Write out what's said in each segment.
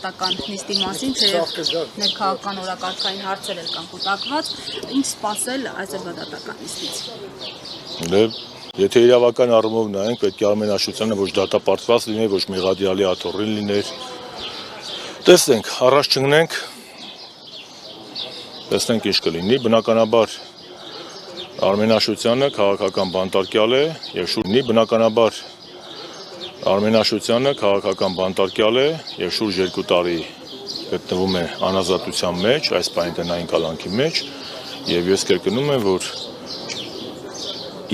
զրոդատական նիստի մասին, թեև ներքաղաքական օրակարգային հարցեր էլ կան կուտակված, ինչ սպասել այս զրոդատական նիստից։ Եթե իրավական առումով նայենք, պետք է Արմենաշությանը ոչ դատապարտված լիներ, ոչ մեղադիալի աթոռին լիներ։ Տեսնենք, առաջ չգնենք, տեսնենք ինչ կլինի, բնականաբար Արմենաշությանը քաղաքական բանտարկյալ է եւ շուրջ 2 տարի գտնվում է անազատության մեջ, այս պայմանային կալանքի մեջ, եւ ես կրկնում եմ, որ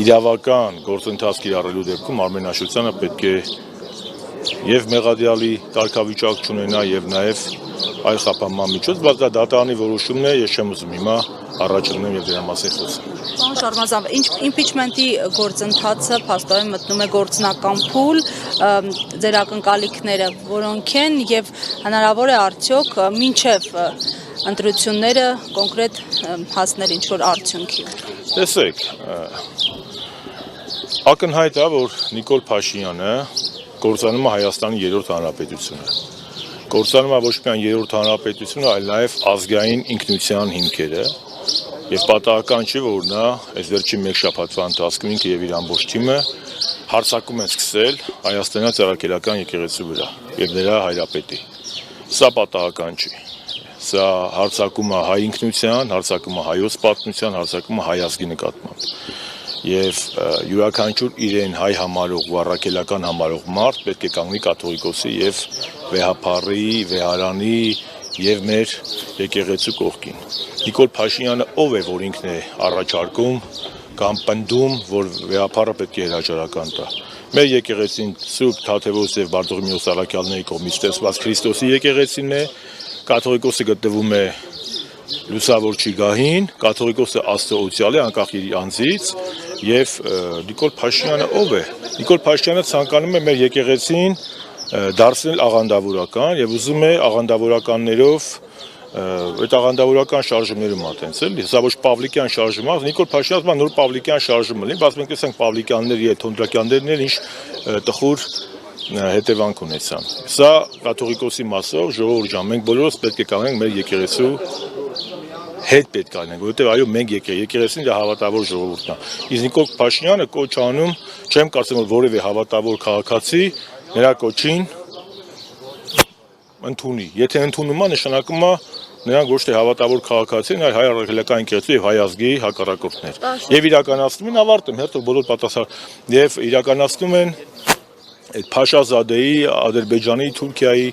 իրավական գործընթաց կիրառելու դեպքում Արմենաշությանը պետք է եւ մեղադիալի կարգավիճակ չունենա եւ նաեւ այլ խափանման միջոց, բայց դա դատարանի որոշումն է, ես չեմ ուզում հիմա առաջ գնամ եւ դրա մասին խոսեմ։ Պարոն Շարմազան, impeachment-ի գործընթացը փաստորեն մտնում է գործնական փուլ, ձեր ակնկալիքները որոնք են եւ հնարավոր է արդյոք մինչեւ ընտրությունները կոնկրետ հասնել ինչ-որ արդյունքի։ Տեսեք, ակնհայտ է, որ Նիկոլ Փաշինյանը կործանում է Հայաստանի 3-րդ հանրապետությունը։ Կործանում է ոչ միայն 3-րդ հանրապետությունը, այլ նաեւ ազգային ինքնության հիմքերը։ Եվ պատահական չի, որ նա այս վերջին մեկ շաբաթվա ընթացքում ինքը եւ իր ամբողջ թիմը հարձակում են սկսել Հայաստանյան Ծառայական եկեղեցու վրա եւ նրա հայրապետի։ Սա պատահական չի։ Սա հարձակում է հայ ինքնության, հարձակում է հայոց պատմության, հարձակում է հայ ազգի նկատմամբ։ Եվ յուրաքանչյուր իրեն հայ համարող ու առաքելական համարող մարդ պետք է կանգնի կաթողիկոսի եւ վեհափառի, վեհարանի եւ մեր եկեղեցու կողքին։ Նիկոլ Փաշինյանը ով է, որ ինքն է առաջարկում կամ պնդում, որ վեհափառը պետք է հրաժարական տա։ Մեր եկեղեցին Սուրբ Թադևոս եւ Բարտողոմեոս առաքյալների կողմից տեսված Քրիստոսի եկեղեցին է, կաթողիկոսը գտնվում է լուսավորչի գահին, կաթողիկոսը աստծոօցիալ է անկախ իր անձից եւ Նիկոլ Փաշինյանը ով է։ Նիկոլ Փաշինյանը ցանկանում է մեր եկեղեցին դարձնել աղանդավորական եւ ուզում է աղանդավորականներով այդ աղանդավորական շարժումներում ատենց էլի, սա ոչ Պավլիկյան շարժում է, Նիկոլ Փաշինյանը նոր Պավլիկյան շարժում լինի, բայց մենք տեսանք Պավլիկյանների հետ Թոնդրակյաններն ինչ տխուր հետևանք ունեցան։ Սա կաթողիկոսի մասով ժողովուրդ ջան, մենք բոլորս պետք է կանգնենք մեր եկեղեցու հետ պետք է անենք, որովհետև այո մենք եկեղեցին դա հավատավոր ժողովուրդն է։ Իսկ Նիկոլ Փաշինյանը կոչ անում, չեմ կարծում որ որևէ հավատավոր քաղաքացի նրա կոչին ընդունի։ Եթե ընդունում է, նշանակում է նրանք ոչ թե հավատավոր քաղաքացին, այլ հայ առաքելական եկեղեցու եւ հայ ազգի հակառակորդներ։ Եվ իրականացնում են ավարտում, հերթով բոլոր պատասխան եւ իրականացնում են այդ Փաշազադեի, Ադրբեջանի, Թուրքիայի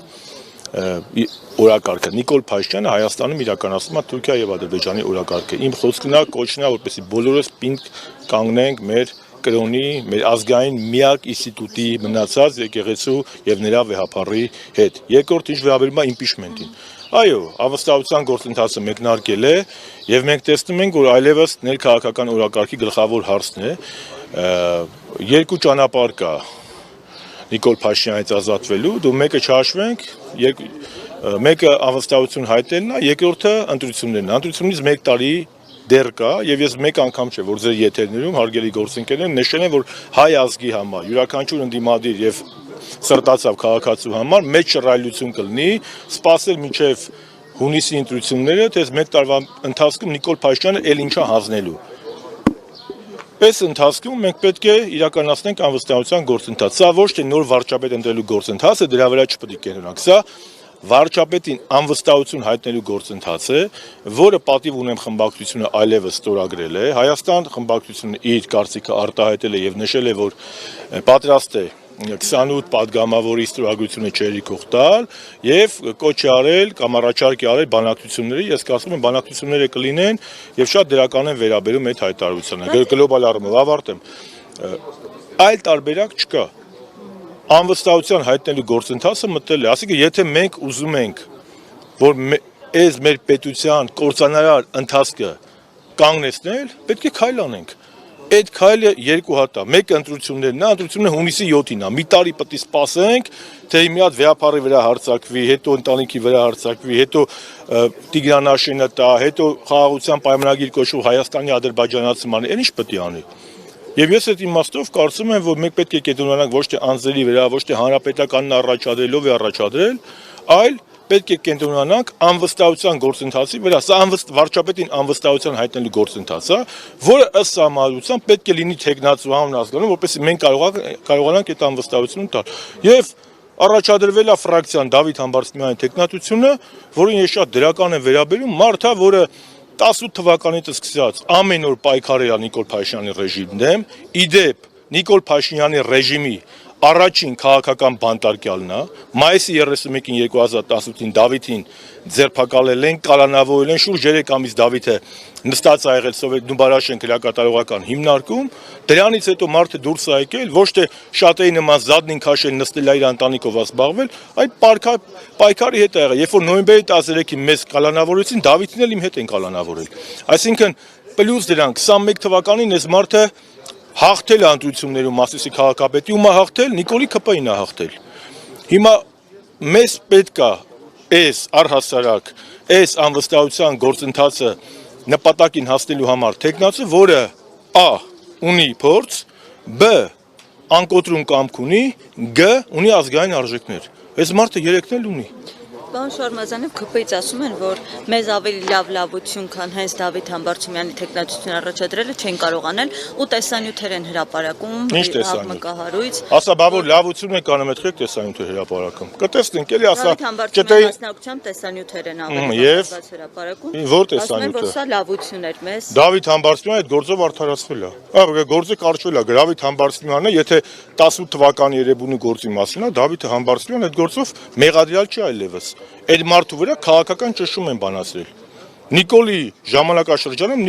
օրակարգը։ Նիկոլ Փաշինյանը Հայաստանում իրականացնում է Թուրքիա եւ Ադրբեջանի օրակարգը։ Իմ խոսքն է, կոչն է, որպեսզի բոլորս պինդ կանգնենք մեր կրոնի, մեր ազգային միակ ինստիտուտի մնացած եկեղեցու եւ նրա վեհափառի հետ։ Երկրորդ ինչ վերաբերում է impeachment-ին։ Այո, ավստահության գործընթացը մեկնարկել է եւ մենք տեսնում ենք, որ այլևս ներքաղաքական օրակարգի գլխավոր հարցն է երկու ճանապարհ կա Նիկոլ Փաշինյանից ազատվելու, դու մեկը չհաշվենք, մեկը ավստահություն հայտնելն է, երկրորդը ընտրություններն է։ Ընտրությունից 1 տարի դեռ կա եւ ես մեկ անգամ չէ, որ ձեր եթերներում հարգելի գործընկերներ նշել են, որ հայ ազգի համար յուրաքանչյուր ընդդիմադիր եւ սրտացավ քաղաքացու համար մեծ շռայլություն կլինի, սпасել մինչեւ հունիսի ընտրությունները, թե 1 տարվա ընթացքում Նիկոլ Փաշինյանը ել ինչա հանձնելու։ Պես ընթացքում մենք պետք է իրականացնենք անվստահության գործընթաց։ Սա ոչ թե նոր վարչապետ ընտրելու գործընթաց է, դրա վրա չպետք է կենտրոնանանք։ Սա վարչապետին անվստահություն հայտնելու գործընթաց է, որը պատիվ ունեմ խմբակցությունը այլևս ստորագրել է։ Հայաստան խմբակցությունը իր կարծիքը արտահայտել է եւ նշել է, որ պատրաստ է 28 падգամավորի ստորագրությունը չերիկող տալ եւ կոչ արել կամ առաջարկ արել բանակցությունների, ես կարծում եմ բանակցությունները կլինեն եւ շատ դրական են վերաբերում այդ հայտարարությանը։ Գլոբալ առումով ավարտեմ։ Այլ տարբերակ չկա։ Անվստահության հայտնելու գործընթացը մտել է, ասիկա եթե մենք ուզում ենք, որ այս մեր պետության կործանարար ընթացքը կանգնեցնել, պետք է քայլ անենք։ Այդ քայլը երկու հատ է, մեկը ընտրություններն է, ընտրությունը հունիսի 7-ին է, մի տարի պետք է սպասենք, թե մի հատ վեհափառի վրա հարձակվի, հետո ընտանիքի վրա հարձակվի, հետո Տիգրանաշենը տա, հետո խաղաղության պայմանագիր կոչվող Հայաստանի ադրբեջանացմանը, այն ինչ պետք է անի։ Եվ ես այդ իմաստով կարծում եմ, որ մենք պետք է կենտրոնանանք ոչ թե անձերի վրա, ոչ թե հանրապետականն առաջադրելով է առաջադրել, այլ պետք է կենտրոնանանք անվստահության գործընթացի վրա, սա վարչապետին անվստահության հայտնելու գործընթաց է, որը ըստ համալության պետք է լինի թեկնածու հանուն ազգանուն, որպեսզի մենք կարողանանք այդ անվստահությունը տալ։ Եվ առաջադրվել է ֆրակցիան Դավիթ Համբարձումյանի թեկնածությունը, որին ես շատ դրական եմ վերաբերում, մարդը, որը 18 թվականից սկսած ամեն օր պայքարել է Նիկոլ Փաշինյանի ռեժիմի դեմ, իդեպ Նիկոլ Փաշինյանի ռեժիմի առաջին քաղաքական բանտարկյալն է, մայիսի 31-ին 2018-ին Դավիթին ձերբակալել են, կալանավորել են, շուրջ 3 ամիս Դավիթը նստած ա եղել Սովետ Նուբարաշեն քրեակատարողական հիմնարկում, դրանից հետո մարդը դուրս է եկել, ոչ թե շատերի նման զադնին քաշել նստել իր ընտանիքով զբաղվել, այլ պայքարի հետ ա եղել, երբ որ նոյեմբերի 13-ին մեզ կալանավորեցին, Դավիթին էլ իմ հետ են կալանավորել, այսինքն պլյուս դրանք 21 թվականին այս մարդը հաղթել է ընտրություններում Մասիսի քաղաքապետի ու հաղթել Նիկոլի ԿՊ-ին է հաղթել։ Հիմա մեզ պետք է այս առհասարակ այս անվստահության գործընթացը նպատակին հասնելու համար թեկնածու, որը ա ունի փորձ, բ անկոտրում կամք ունի, գ ունի ազգային արժեքներ։ Այս մարդը երեքն էլ ունի։ Պարոն Շարմազանov, ԿՊ-ից ասում են, որ մեզ ավելի լավություն, քան հենց Դավիթ Համբարձումյանի թեկնածությունը առաջադրելը չեն կարողանել ու տեսանյութեր են հրապարակում մկահարույց։ Ասա, բա որ լավություն եք անում, այդքեք տեսանյութեր հրապարակում։ Կտեսնենք, էլի ասա, Դավիթ Համբարձումյանի մասնակցությամբ տեսանյութեր են ավելի հրապարակում։ Որ Ասում են, որ տեսանյութը։ սա լավություն էր մեզ։ Դավիթ Համբարձումյանը այդ գործով արդարացվել է։ Գործը կարճվել է, Դավիթ Համբարձումյանը, եթե 18 թվականի Երևանի գործի մասին է, Դավիթ Համբարձումյանը այդ գործով մեղադրյալ չի այլևս։ Այդ մարդու վրա քաղաքական ճնշում են բանացրել։ Նիկոլի ժամանակաշրջանում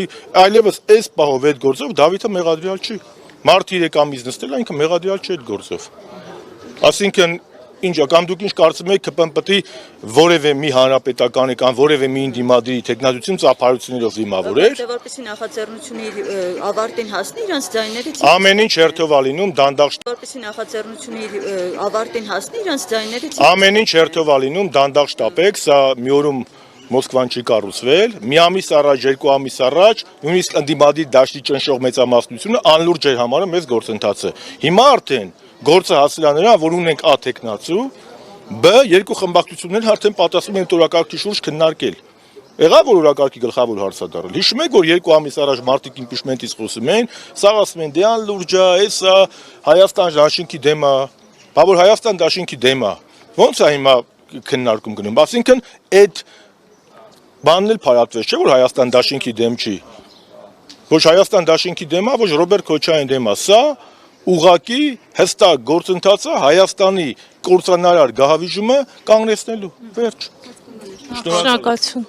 այլևս այս պահով այդ գործով Դավիթը մեղադրյալ չի։ Մարդը 3 ամիս նստել է, ինքը մեղադրյալ չի այդ գործով։ Այսինքն ինչ կամ դուք ինչ կարծում եք ԿՊ-ն պետք է որևէ մի հանրապետականի կամ որևէ մի դիմադրի թեկնածություն ծափարություններով դիմավորեր։ Դե որպեսզի նախաձեռնությունը ավարտին հասնի իրանց ձայներից։ Ամեն ինչ հերթով ա լինում դանդաղ Որպեսզի նախաձեռնությունը ավարտին հասնի իրանց ձայներից։ Ամեն ինչ հերթով ա լինում դանդաղ շտապեք, սա մի օրում Մոսկվան չի կառուցվել, մի ամիս առաջ, 2 ամիս առաջ, նույնիսկ ընդդիմադիր դաշտի ճնշող մեծամասնությունը անլուրջ էր համարում այս գործընթացը։ Հիմա արդեն գործը հասել է նրան, որ ունենք ա տեխնացու, բ երկու խմբակցություններ արդեն պատասխանում են օրակարգի շուրջ քննարկել։ Եղավ որ օրակարգի գլխավոր հարցը դարել։ Հիշում եք որ 2 ամիս առաջ մարտիկ իմպիչմենտից խոսում են, սա ասում են դե անլուրջ է, էսա Հայաստան դաշինքի դեմ է, բա որ Հայաստան դաշինքի դեմ է։ Ոնց է հիմա քննարկում գնում։ Այսինքն այդ բանն էլ փարատվեց, չէ՞ որ Հայաստան դաշինքի դեմ չի։ Ոչ Հայաստան դաշինքի դեմ է, ոչ Ռոբերտ Քոչարյանի դեմ է, սա ուղղակի հստակ գործընթացը Հայաստանի կորցանարար գահավիժումը կանգնեցնելու։ Վերջ։ Շնորհակալություն։